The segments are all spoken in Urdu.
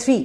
3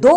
2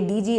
DG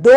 2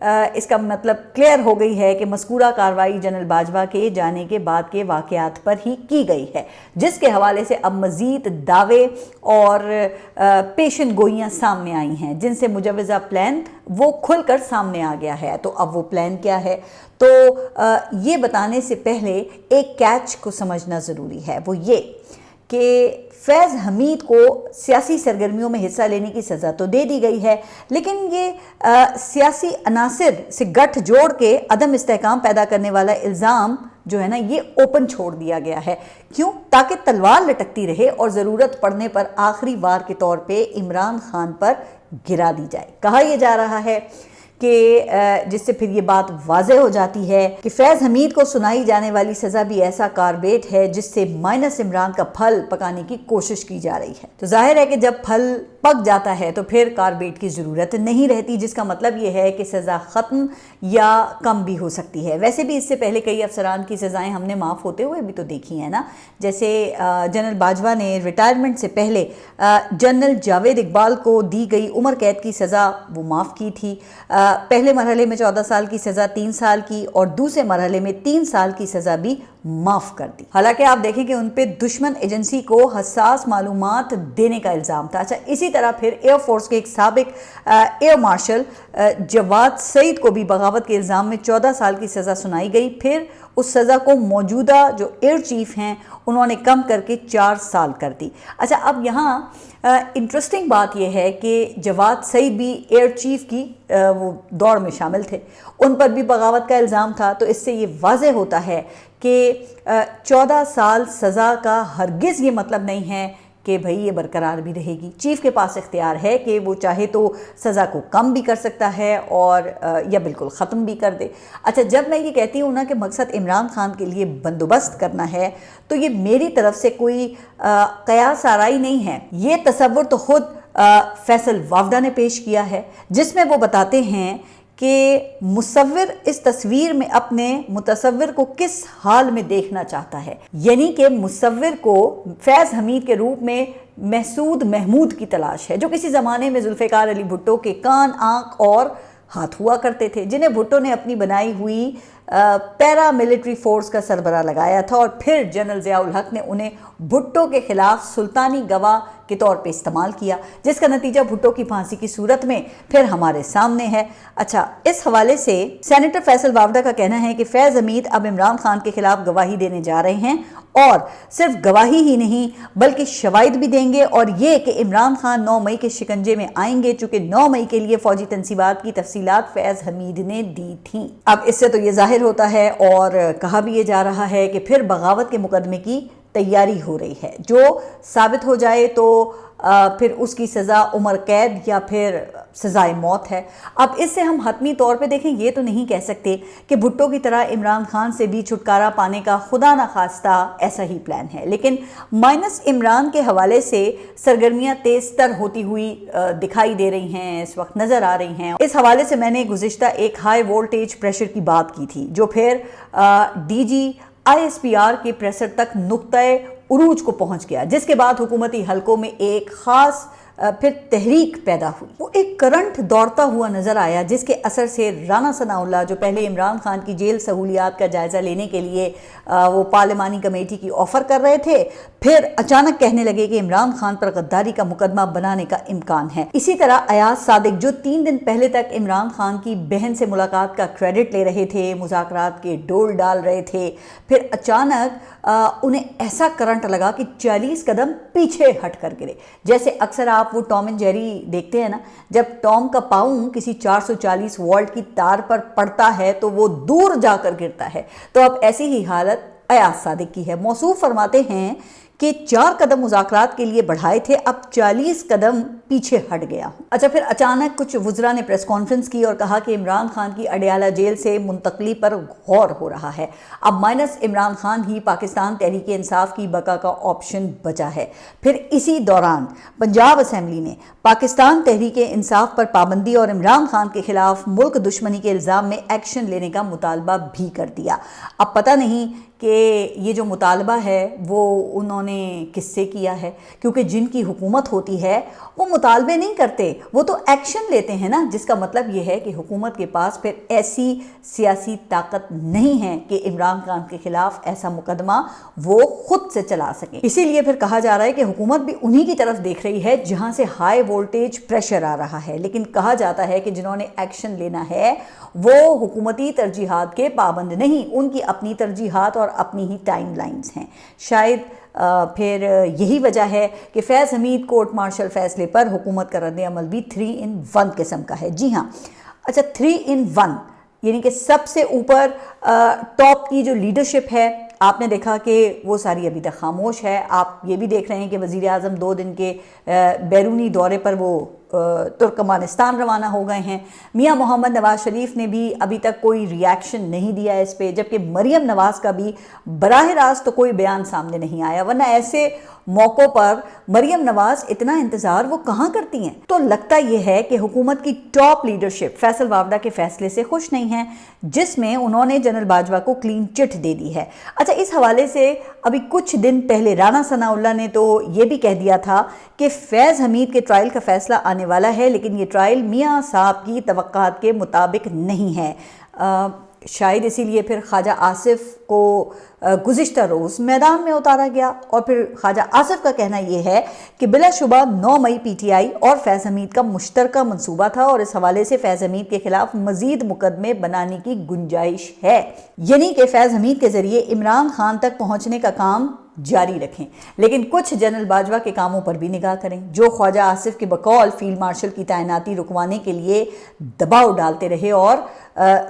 اس کا مطلب کلیئر ہو گئی ہے کہ مذکورہ کارروائی جنرل باجوہ کے جانے کے بعد کے واقعات پر ہی کی گئی ہے، جس کے حوالے سے اب مزید دعوے اور پیشن گوئیاں سامنے آئی ہیں، جن سے مجوزہ پلان وہ کھل کر سامنے آ گیا ہے۔ تو اب وہ پلان کیا ہے؟ تو یہ بتانے سے پہلے ایک کیچ کو سمجھنا ضروری ہے، وہ یہ کہ فیض حمید کو سیاسی سرگرمیوں میں حصہ لینے کی سزا تو دے دی گئی ہے، لیکن یہ سیاسی عناصر سے گٹھ جوڑ کے عدم استحکام پیدا کرنے والا الزام جو ہے نا، یہ اوپن چھوڑ دیا گیا ہے۔ کیوں؟ تاکہ تلوار لٹکتی رہے اور ضرورت پڑنے پر آخری وار کے طور پہ عمران خان پر گرا دی جائے۔ کہا یہ جا رہا ہے کہ جس سے پھر یہ بات واضح ہو جاتی ہے کہ فیض حمید کو سنائی جانے والی سزا بھی ایسا کاربیٹ ہے جس سے مائنس عمران کا پھل پکانے کی کوشش کی جا رہی ہے۔ تو ظاہر ہے کہ جب پھل پک جاتا ہے تو پھر کاربیٹ کی ضرورت نہیں رہتی، جس کا مطلب یہ ہے کہ سزا ختم یا کم بھی ہو سکتی ہے۔ ویسے بھی اس سے پہلے کئی افسران کی سزائیں ہم نے معاف ہوتے ہوئے بھی تو دیکھی ہیں نا، جیسے جنرل باجوہ نے ریٹائرمنٹ سے پہلے جنرل جاوید اقبال کو دی گئی عمر قید کی سزا وہ معاف کی تھی۔ پہلے مرحلے میں 14 سال کی سزا 3 سال کی اور دوسرے مرحلے میں 3 سال کی سزا بھی معاف کر دی۔ حالانکہ آپ دیکھیں کہ ان پہ دشمن ایجنسی کو حساس معلومات دینے کا الزام تھا۔ اچھا، اسی طرح پھر ایئر فورس کے ایک سابق ایئر مارشل جواد سعید کو بھی بغاوت کے الزام میں 14 سال کی سزا سنائی گئی، پھر اس سزا کو موجودہ جو ایئر چیف ہیں انہوں نے کم کر کے 4 سال کر دی۔ اچھا، اب یہاں انٹرسٹنگ بات یہ ہے کہ جواد سعید بھی ایئر چیف کی وہ دوڑ میں شامل تھے، ان پر بھی بغاوت کا الزام تھا۔ تو اس سے یہ واضح ہوتا ہے کہ 14 سال سزا کا ہرگز یہ مطلب نہیں ہے کہ بھئی یہ برقرار بھی رہے گی۔ چیف کے پاس اختیار ہے کہ وہ چاہے تو سزا کو کم بھی کر سکتا ہے اور یا بالکل ختم بھی کر دے۔ اچھا، جب میں یہ کہتی ہوں نا کہ مقصد عمران خان کے لیے بندوبست کرنا ہے، تو یہ میری طرف سے کوئی قیاس آرائی نہیں ہے۔ یہ تصور تو خود فیصل وافدہ نے پیش کیا ہے، جس میں وہ بتاتے ہیں کہ مصور اس تصویر میں اپنے متصور کو کس حال میں دیکھنا چاہتا ہے، یعنی کہ مصور کو فیض حمید کے روپ میں محسود محمود کی تلاش ہے، جو کسی زمانے میں ذوالفقار علی بھٹو کے کان، آنکھ اور ہاتھ ہوا کرتے تھے، جنہیں بھٹو نے اپنی بنائی ہوئی پیرا ملٹری فورس کا سربراہ لگایا تھا، اور پھر جنرل ضیاء الحق نے انہیں بھٹو کے خلاف سلطانی گواہ کے طور پہ استعمال کیا، جس کا نتیجہ بھٹو کی پھانسی کی صورت میں پھر ہمارے سامنے ہے۔ اچھا، اس حوالے سے سینیٹر فیصل وافدہ کا کہنا ہے کہ فیض حمید اب عمران خان کے خلاف گواہی دینے جا رہے ہیں، اور صرف گواہی ہی نہیں بلکہ شواہد بھی دیں گے، اور یہ کہ عمران خان 9 مئی کے شکنجے میں آئیں گے، چونکہ 9 مئی کے لیے فوجی تنصیبات کی تفصیلات فیض حمید نے دی تھیں۔ اب اس سے تو یہ ظاہر ہوتا ہے اور کہا بھی یہ جا رہا ہے کہ پھر بغاوت کے مقدمے کی تیاری ہو رہی ہے، جو ثابت ہو جائے تو پھر اس کی سزا عمر قید یا پھر سزائے موت ہے۔ اب اس سے ہم حتمی طور پہ دیکھیں، یہ تو نہیں کہہ سکتے کہ بھٹو کی طرح عمران خان سے بھی چھٹکارا پانے کا خدا نخواستہ ایسا ہی پلان ہے، لیکن مائنس عمران کے حوالے سے سرگرمیاں تیز تر ہوتی ہوئی دکھائی دے رہی ہیں، اس وقت نظر آ رہی ہیں۔ اس حوالے سے میں نے گزشتہ ایک ہائی وولٹیج پریشر کی بات کی تھی، جو پھر ڈی جی ISPR کے پریسر تک نقطۂ عروج کو پہنچ گیا، جس کے بعد حکومتی حلقوں میں ایک خاص پھر تحریک پیدا ہوئی۔ وہ ایک کرنٹ دوڑتا ہوا نظر آیا، جس کے اثر سے رانا ثناء اللہ، جو پہلے عمران خان کی جیل سہولیات کا جائزہ لینے کے لیے وہ پارلیمانی کمیٹی کی آفر کر رہے تھے، پھر اچانک کہنے لگے کہ عمران خان پر غداری کا مقدمہ بنانے کا امکان ہے۔ اسی طرح ایاز صادق، جو 3 دن پہلے تک عمران خان کی بہن سے ملاقات کا کریڈٹ لے رہے تھے، مذاکرات کے ڈول ڈال رہے تھے، پھر اچانک انہیں ایسا کرنٹ لگا کہ 40 قدم پیچھے ہٹ کر گرے۔ جیسے اکثر آپ وہ ٹام اینڈ جیری دیکھتے ہیں نا، جب ٹام کا پاؤں کسی 440 وولٹ کی تار پر پڑتا ہے تو وہ دور جا کر گرتا ہے، تو اب ایسی ہی حالت ایاز صادق کی ہے۔ موصوف فرماتے ہیں کہ 4 قدم مذاکرات کے لیے بڑھائے تھے، اب 40 قدم پیچھے ہٹ گیا ہوں۔ اچھا، پھر اچانک کچھ وزراء نے پریس کانفرنس کی اور کہا کہ عمران خان کی اڈیالہ جیل سے منتقلی پر غور ہو رہا ہے، اب مائنس عمران خان ہی پاکستان تحریک انصاف کی بقا کا آپشن بچا ہے۔ پھر اسی دوران پنجاب اسمبلی نے پاکستان تحریک انصاف پر پابندی اور عمران خان کے خلاف ملک دشمنی کے الزام میں ایکشن لینے کا مطالبہ بھی کر دیا۔ اب پتہ نہیں کہ یہ جو مطالبہ ہے وہ انہوں نے کس سے کیا ہے، کیونکہ جن کی حکومت ہوتی ہے وہ مطالبے نہیں کرتے، وہ تو ایکشن لیتے ہیں نا، جس کا مطلب یہ ہے کہ حکومت کے پاس پھر ایسی سیاسی طاقت نہیں ہے کہ عمران خان کے خلاف ایسا مقدمہ وہ خود سے چلا سکیں۔ اسی لیے پھر کہا جا رہا ہے کہ حکومت بھی انہی کی طرف دیکھ رہی ہے جہاں سے ہائی وولٹیج پریشر آ رہا ہے، لیکن کہا جاتا ہے کہ جنہوں نے ایکشن لینا ہے وہ حکومتی ترجیحات کے پابند نہیں، ان کی اپنی ترجیحات اور اپنی ہی ٹائم لائنز ہیں۔ شاید پھر یہی وجہ ہے کہ فیض حمید کورٹ مارشل فیصلے پر حکومت کا رد عمل بھی 3 in 1 قسم کا ہے۔ جی ہاں، اچھا 3 in 1 یعنی کہ سب سے اوپر ٹاپ کی جو لیڈرشپ ہے، آپ نے دیکھا کہ وہ ساری ابھی تک خاموش ہے۔ آپ یہ بھی دیکھ رہے ہیں کہ وزیر اعظم 2 دن کے بیرونی دورے پر وہ ترکمانستان روانہ ہو گئے ہیں۔ میاں محمد نواز شریف نے بھی ابھی تک کوئی ری ایکشن نہیں دیا اس پہ، جبکہ مریم نواز کا بھی براہ راست تو کوئی بیان سامنے نہیں آیا، ورنہ ایسے موقعوں پر مریم نواز اتنا انتظار وہ کہاں کرتی ہیں۔ تو لگتا یہ ہے کہ حکومت کی ٹاپ لیڈرشپ فیصل وافدہ کے فیصلے سے خوش نہیں ہے، جس میں انہوں نے جنرل باجوہ کو کلین چٹ دے دی ہے۔ اچھا، اس حوالے سے ابھی کچھ دن پہلے رانا ثناءاللہ نے تو یہ بھی کہہ دیا تھا کہ فیض حمید کے ٹرائل کا فیصلہ آنے والا ہے، لیکن یہ ٹرائل میاں صاحب کی توقعات کے مطابق نہیں ہے۔ شاید اسی لیے پھر خواجہ آصف کو گزشتہ روز میدان میں اتارا گیا، اور پھر خواجہ آصف کا کہنا یہ ہے کہ بلا شبہ 9 مئی پی ٹی آئی اور فیض حمید کا مشترکہ منصوبہ تھا، اور اس حوالے سے فیض حمید کے خلاف مزید مقدمے بنانے کی گنجائش ہے، یعنی کہ فیض حمید کے ذریعے عمران خان تک پہنچنے کا کام جاری رکھیں، لیکن کچھ جنرل باجوہ کے کاموں پر بھی نگاہ کریں جو خواجہ آصف کے بقول فیلڈ مارشل کی تعیناتی رکوانے کے لیے دباؤ ڈالتے رہے اور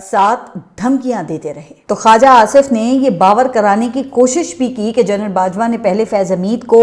ساتھ دھمکیاں دیتے رہے۔ تو خواجہ آصف نے یہ باور کرانے کی کوشش بھی کی کہ جنرل باجوہ نے پہلے فیض حمید کو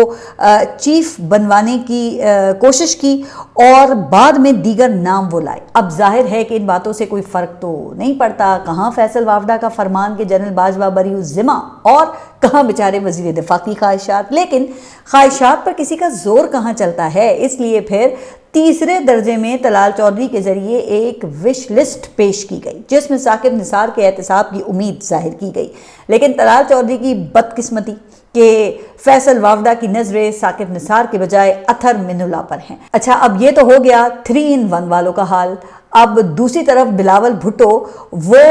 چیف بنوانے کی کوشش کی اور بعد میں دیگر نام وہ لائے۔ اب ظاہر ہے کہ ان باتوں سے کوئی فرق تو نہیں پڑتا، کہاں فیصل وافدہ کا فرمان کہ جنرل باجوہ بری الذمہ اور کہاں بیچارے وزیر دفاع کی خواہشات، لیکن خواہشات پر کسی کا زور کہاں چلتا ہے۔ اس لیے پھر تیسرے درجے میں طلال چودھری کے ذریعے ایک وش لسٹ پیش کی گئی جس میں ثاقب نثار کے احتساب کی امید ظاہر کی گئی، لیکن طلال چودھری کی بدقسمتی کہ فیصل وافدہ کی نظریں ثاقب نثار کے بجائے اطہر من اللہ پر ہیں۔ اچھا، اب یہ تو ہو گیا 3 in 1 والوں کا حال۔ اب دوسری طرف بلاول بھٹو وہ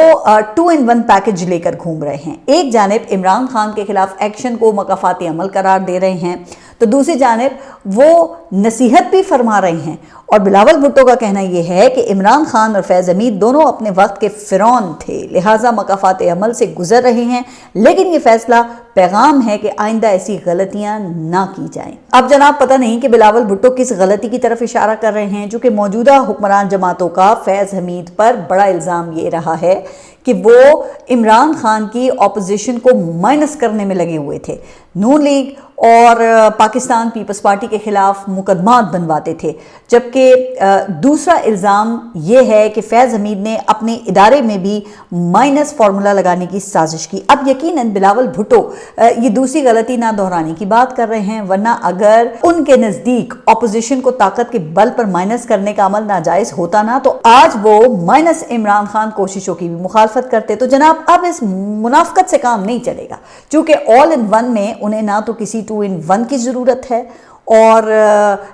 2 in 1 پیکج لے کر گھوم رہے ہیں۔ ایک جانب عمران خان کے خلاف ایکشن کو مکافات عمل قرار دے رہے ہیں، تو دوسری جانب وہ نصیحت بھی فرما رہے ہیں، اور بلاول بھٹو کا کہنا یہ ہے کہ عمران خان اور فیض حمید دونوں اپنے وقت کے فرعون تھے، لہٰذا مکافات عمل سے گزر رہے ہیں، لیکن یہ فیصلہ پیغام ہے کہ آئندہ ایسی غلطیاں نہ کی جائیں۔ اب جناب پتہ نہیں کہ بلاول بھٹو کس غلطی کی طرف اشارہ کر رہے ہیں، چونکہ موجودہ حکمران جماعتوں کا فیض حمید پر بڑا الزام یہ رہا ہے کہ وہ عمران خان کی اپوزیشن کو مائنس کرنے میں لگے ہوئے تھے، نون لیگ اور پاکستان پیپلز پارٹی کے خلاف مقدمات بنواتے تھے، جبکہ دوسرا الزام یہ ہے کہ فیض حمید نے اپنے ادارے میں بھی مائنس فارمولا لگانے کی سازش کی۔ اب یقیناً بلاول بھٹو یہ دوسری غلطی نہ دہرانے کی بات کر رہے ہیں، ورنہ اگر ان کے نزدیک اپوزیشن کو طاقت کے بل پر مائنس کرنے کا عمل ناجائز ہوتا نا، تو آج وہ مائنس عمران خان کوششوں کی بھی مخالفت کرتے۔ تو جناب اب اس منافقت سے کام نہیں چلے گا، چونکہ آل ان ون میں انہیں نہ تو کسی 2 in 1 کی ضرورت ہے اور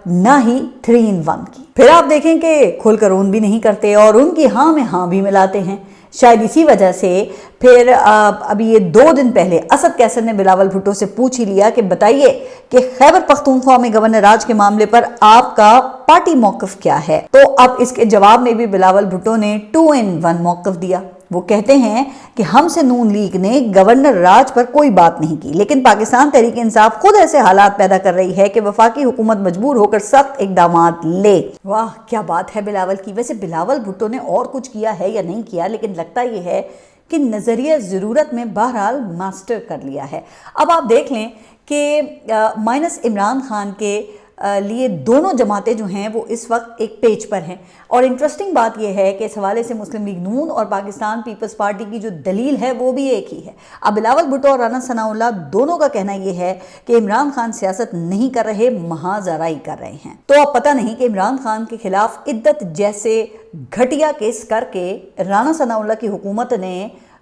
نہ ہی 3 in 1 کی۔ پھر آپ دیکھیں کہ کھل کر اون بھی نہیں کرتے اور ان کی ہاں میں ہاں بھی ملاتے ہیں۔ شاید اسی وجہ سے پھر ابھی یہ 2 دن پہلے اسد کیسر نے بلاول بھٹو سے پوچھ ہی لیا کہ بتائیے کہ خیبر پختونخوا میں گورنر راج کے معاملے پر آپ کا پارٹی موقف کیا ہے؟ تو اب اس کے جواب میں بھی بلاول بھٹو نے 2 in 1 موقف دیا۔ وہ کہتے ہیں کہ ہم سے نون لیگ نے گورنر راج پر کوئی بات نہیں کی، لیکن پاکستان تحریک انصاف خود ایسے حالات پیدا کر رہی ہے کہ وفاقی حکومت مجبور ہو کر سخت اقدامات لے۔ واہ کیا بات ہے بلاول کی۔ ویسے بلاول بھٹو نے اور کچھ کیا ہے یا نہیں کیا، لیکن لگتا یہ ہے کہ نظریہ ضرورت میں بہرحال ماسٹر کر لیا ہے۔ اب آپ دیکھ لیں کہ مائنس عمران خان کے لیے دونوں جماعتیں جو ہیں وہ اس وقت ایک پیج پر ہیں، اور انٹرسٹنگ بات یہ ہے کہ اس حوالے سے مسلم لیگ نون اور پاکستان پیپلز پارٹی کی جو دلیل ہے وہ بھی ایک ہی ہے۔ اب بلاول بھٹو اور رانا ثناءاللہ دونوں کا کہنا یہ ہے کہ عمران خان سیاست نہیں کر رہے، محاذ آرائی کر رہے ہیں۔ تو اب پتہ نہیں کہ عمران خان کے خلاف عدت جیسے گھٹیا کیس کر کے رانا ثناءاللہ کی حکومت نے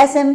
SM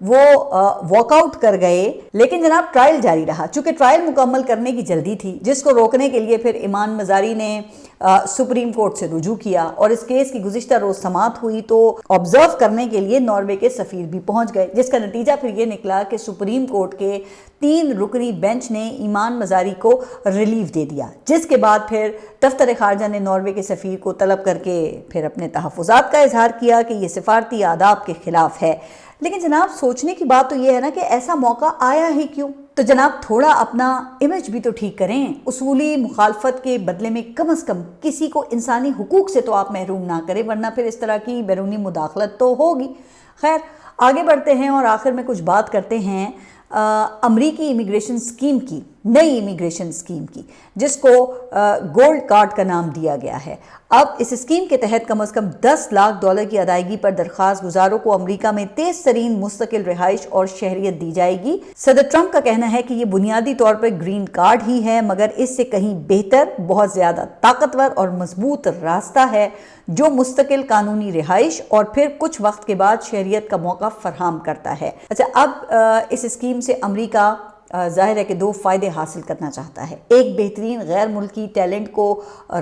وہ واک آؤٹ کر گئے، لیکن جناب ٹرائل جاری رہا۔ چونکہ ٹرائل مکمل کرنے کی جلدی تھی، جس کو روکنے کے لیے پھر ایمان مزاری نے سپریم کورٹ سے رجوع کیا، اور اس کیس کی گزشتہ روز سماعت ہوئی تو آبزرو کرنے کے لیے ناروے کے سفیر بھی پہنچ گئے، جس کا نتیجہ پھر یہ نکلا کہ سپریم کورٹ کے 3 رکنی بینچ نے ایمان مزاری کو ریلیف دے دیا، جس کے بعد پھر دفتر خارجہ نے ناروے کے سفیر کو طلب کر کے پھر اپنے تحفظات کا اظہار کیا کہ یہ سفارتی آداب کے خلاف ہے۔ لیکن جناب سوچنے کی بات تو یہ ہے نا کہ ایسا موقع آیا ہی کیوں؟ تو جناب تھوڑا اپنا امیج بھی تو ٹھیک کریں، اصولی مخالفت کے بدلے میں کم از کم کسی کو انسانی حقوق سے تو آپ محروم نہ کریں، ورنہ پھر اس طرح کی بیرونی مداخلت تو ہوگی۔ خیر آگے بڑھتے ہیں اور آخر میں کچھ بات کرتے ہیں امریکی امیگریشن سکیم کی، نئی امیگریشن سکیم کی، جس کو گولڈ کارڈ کا نام دیا گیا ہے۔ اب اس اسکیم کے تحت کم از کم $10 لاکھ کی ادائیگی پر درخواست گزاروں کو امریکہ میں تیز ترین مستقل رہائش اور شہریت دی جائے گی۔ صدر ٹرمپ کا کہنا ہے کہ یہ بنیادی طور پر گرین کارڈ ہی ہے، مگر اس سے کہیں بہتر، بہت زیادہ طاقتور اور مضبوط راستہ ہے جو مستقل قانونی رہائش اور پھر کچھ وقت کے بعد شہریت کا موقع فراہم کرتا ہے۔ اچھا، اب اس اسکیم سے امریکہ ظاہر ہے کہ 2 فائدے حاصل کرنا چاہتا ہے، ایک بہترین غیر ملکی ٹیلنٹ کو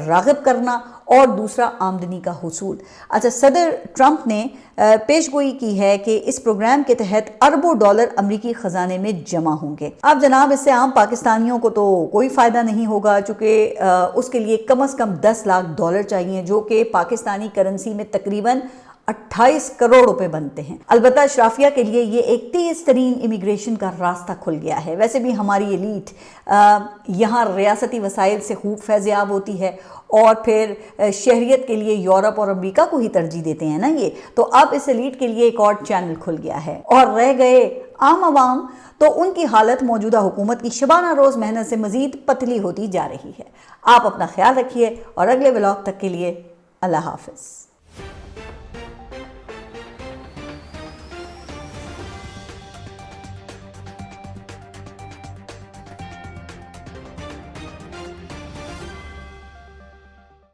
راغب کرنا اور دوسرا آمدنی کا حصول۔ اچھا، صدر ٹرمپ نے پیش گوئی کی ہے کہ اس پروگرام کے تحت اربوں ڈالر امریکی خزانے میں جمع ہوں گے۔ اب جناب اس سے عام پاکستانیوں کو تو کوئی فائدہ نہیں ہوگا، چونکہ اس کے لیے کم از کم $10 لاکھ چاہیے، جو کہ پاکستانی کرنسی میں تقریباً 28 کروڑ روپے بنتے ہیں۔ البتہ اشرافیہ کے لیے یہ ایک تیز ترین امیگریشن کا راستہ کھل گیا ہے۔ ویسے بھی ہماری ایلیٹ یہاں ریاستی وسائل سے خوب فیضیاب ہوتی ہے، اور پھر شہریت کے لیے یورپ اور امریکہ کو ہی ترجیح دیتے ہیں نا یہ، تو اب اس ایلیٹ کے لیے ایک اور چینل کھل گیا ہے، اور رہ گئے عام عوام تو ان کی حالت موجودہ حکومت کی شبانہ روز محنت سے مزید پتلی ہوتی جا رہی ہے۔ آپ اپنا خیال رکھیے، اور اگلے ولاگ تک کے لیے اللہ حافظ۔